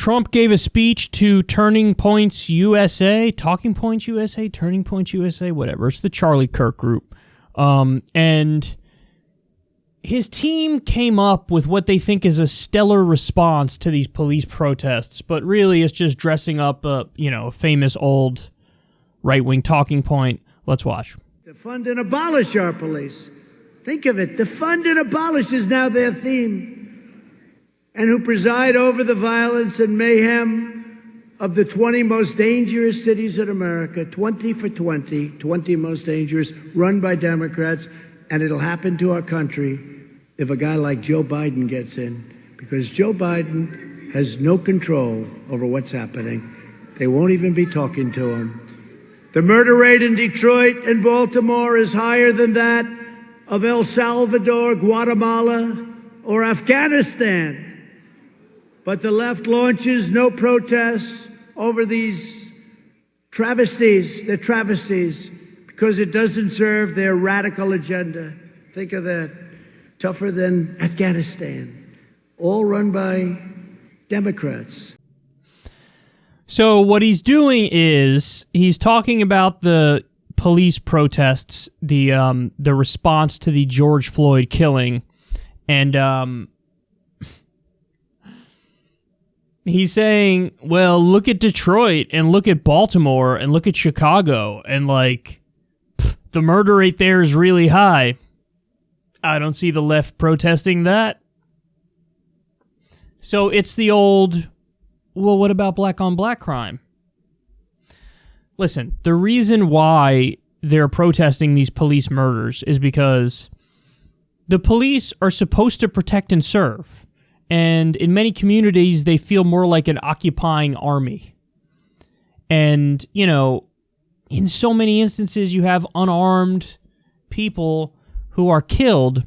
Trump gave a speech to Talking Points USA, whatever. It's the Charlie Kirk group. And his team came up with what they think is a stellar response to these police protests, but really it's just dressing up a famous old right-wing talking point. Let's watch. Defund and abolish our police. Think of it. Defund and abolish is now their theme. And who preside over the violence and mayhem of the 20 most dangerous cities in America, 20 for 20 most dangerous, run by Democrats, and it'll happen to our country if a guy like Joe Biden gets in, because Joe Biden has no control over what's happening. They won't even be talking to him. The murder rate in Detroit and Baltimore is higher than that of El Salvador, Guatemala, or Afghanistan. But the left launches no protests over these travesties. They're travesties because it doesn't serve their radical agenda. Think of that. Tougher than Afghanistan. All run by Democrats. So what he's doing is he's talking about the police protests, the response to the George Floyd killing, and he's saying, well, look at Detroit and look at Baltimore and look at Chicago, and the murder rate there is really high. I don't see the left protesting that. So it's the old, well, what about black-on-black crime? Listen, the reason why they're protesting these police murders is because the police are supposed to protect and serve. And in many communities, they feel more like an occupying army. And, in so many instances, you have unarmed people who are killed,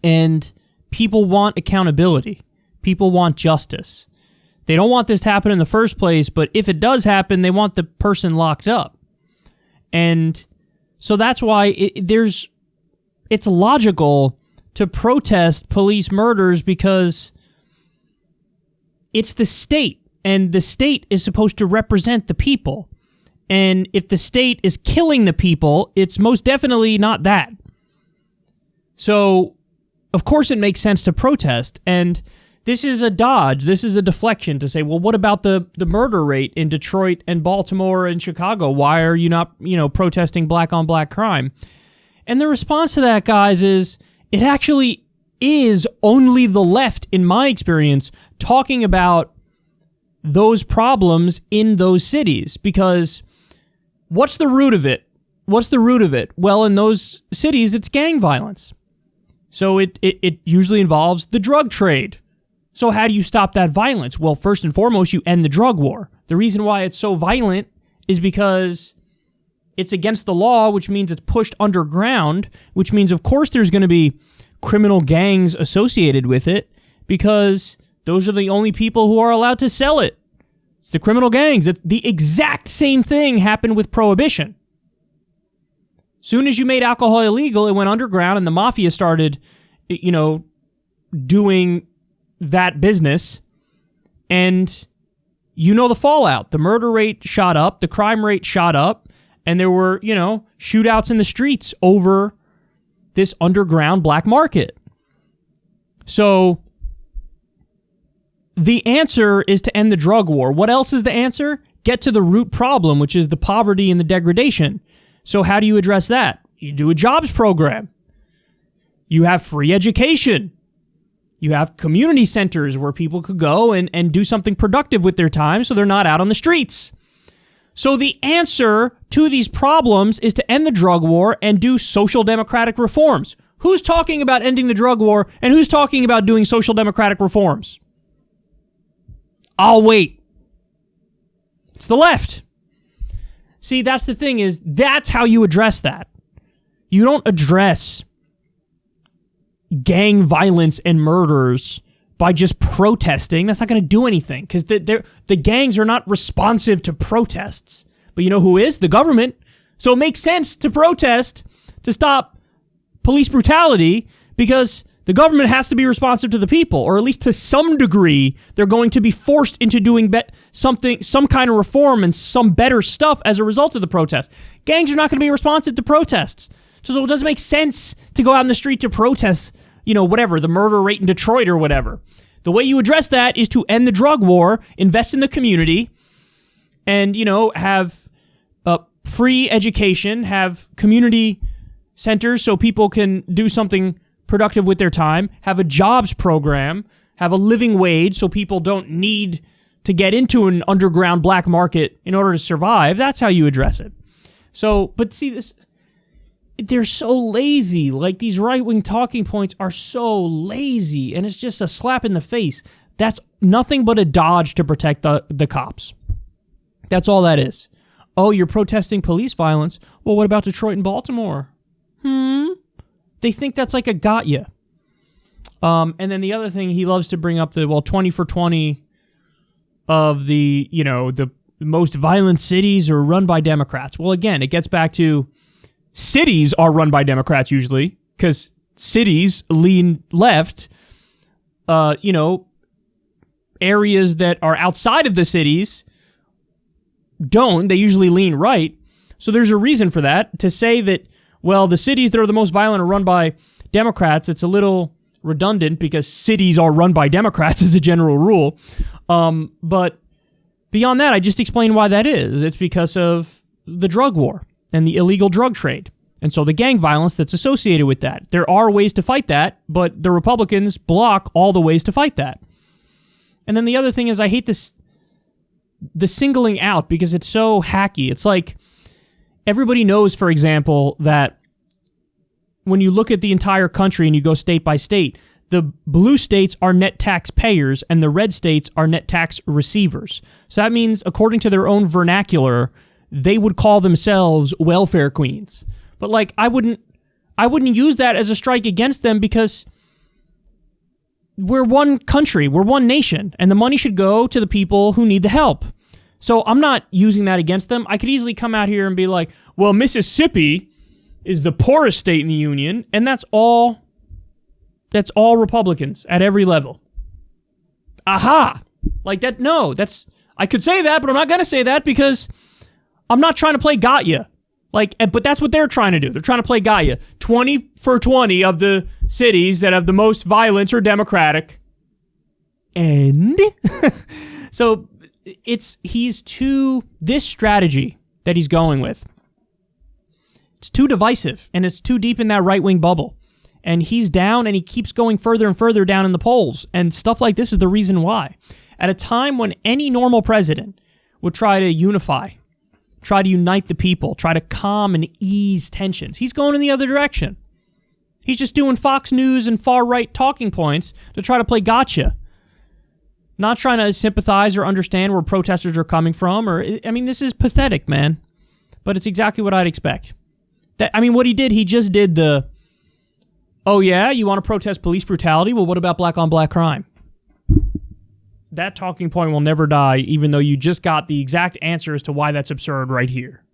and people want accountability. People want justice. They don't want this to happen in the first place, but if it does happen, they want the person locked up. And so that's why it's logical to protest police murders, because it's the state, and the state is supposed to represent the people. And if the state is killing the people, it's most definitely not that. So, of course it makes sense to protest, and this is a dodge, this is a deflection to say, well, what about the murder rate in Detroit and Baltimore and Chicago? Why are you not, protesting black-on-black crime? And the response to that, guys, is it actually is only the left, in my experience, talking about those problems in those cities, because what's the root of it? Well, in those cities, it's gang violence. So it usually involves the drug trade. So how do you stop that violence? Well, first and foremost, you end the drug war. The reason why it's so violent is because it's against the law, which means it's pushed underground, which means, of course, there's going to be criminal gangs associated with it, because those are the only people who are allowed to sell it. It's the criminal gangs. The exact same thing happened with Prohibition. Soon as you made alcohol illegal, it went underground, and the mafia started, doing that business. And the fallout. The murder rate shot up, the crime rate shot up, and there were, shootouts in the streets over this underground black market. So the answer is to end the drug war. What else is the answer? Get to the root problem, which is the poverty and the degradation. So how do you address that? You do a jobs program. You have free education. You have community centers where people could go and do something productive with their time so they're not out on the streets. So the answer to these problems is to end the drug war and do social democratic reforms. Who's talking about ending the drug war, and who's talking about doing social democratic reforms? I'll wait. It's the left. See, that's the thing, is that's how you address that. You don't address gang violence and murders by just protesting. That's not going to do anything, because the gangs are not responsive to protests. But you know who is? The government. So it makes sense to protest to stop police brutality, because The government has to be responsive to the people, or at least to some degree, they're going to be forced into doing some kind of reform and some better stuff as a result of the protest. Gangs are not going to be responsive to protests. So it doesn't make sense to go out in the street to protest, whatever, the murder rate in Detroit or whatever. The way you address that is to end the drug war, invest in the community, and, have free education, have community centers so people can do something productive with their time, have a jobs program, have a living wage so people don't need to get into an underground black market in order to survive. That's how you address it. So, but see, they're so lazy. Like, these right-wing talking points are so lazy, and it's just a slap in the face. That's nothing but a dodge to protect the cops. That's all that is. Oh, you're protesting police violence? Well, what about Detroit and Baltimore? They think that's like a got ya. And then the other thing, he loves to bring up 20 for 20 of the most violent cities are run by Democrats. Well, again, it gets back to cities are run by Democrats usually, because cities lean left. Areas that are outside of the cities don't. They usually lean right. So there's a reason for that. To say that, well, the cities that are the most violent are run by Democrats, it's a little redundant because cities are run by Democrats as a general rule. But beyond that, I just explained why that is. It's because of the drug war and the illegal drug trade. And so the gang violence that's associated with that. There are ways to fight that, but the Republicans block all the ways to fight that. And then the other thing is, I hate the singling out because it's so hacky. It's like, everybody knows, for example, that when you look at the entire country and you go state by state, the blue states are net tax payers and the red states are net tax receivers. So that means, according to their own vernacular, they would call themselves welfare queens. But like, I wouldn't use that as a strike against them, because we're one country, we're one nation, and the money should go to the people who need the help. So I'm not using that against them. I could easily come out here and be like, well, Mississippi is the poorest state in the union, and that's all Republicans at every level. Aha! Like that, no, I could say that, but I'm not going to say that because I'm not trying to play got ya. Like, but that's what they're trying to do. They're trying to play got ya. 20 for 20 of the cities that have the most violence are Democratic. And so this strategy that he's going with, it's too divisive, and it's too deep in that right-wing bubble. And he's down, and he keeps going further and further down in the polls. And stuff like this is the reason why. At a time when any normal president would try to unify, try to unite the people, try to calm and ease tensions, he's going in the other direction. He's just doing Fox News and far-right talking points to try to play gotcha. Not trying to sympathize or understand where protesters are coming from. This is pathetic, man. But it's exactly what I'd expect. What he did, he just did the, oh yeah, you want to protest police brutality? Well, what about black-on-black crime? That talking point will never die, even though you just got the exact answer as to why that's absurd right here.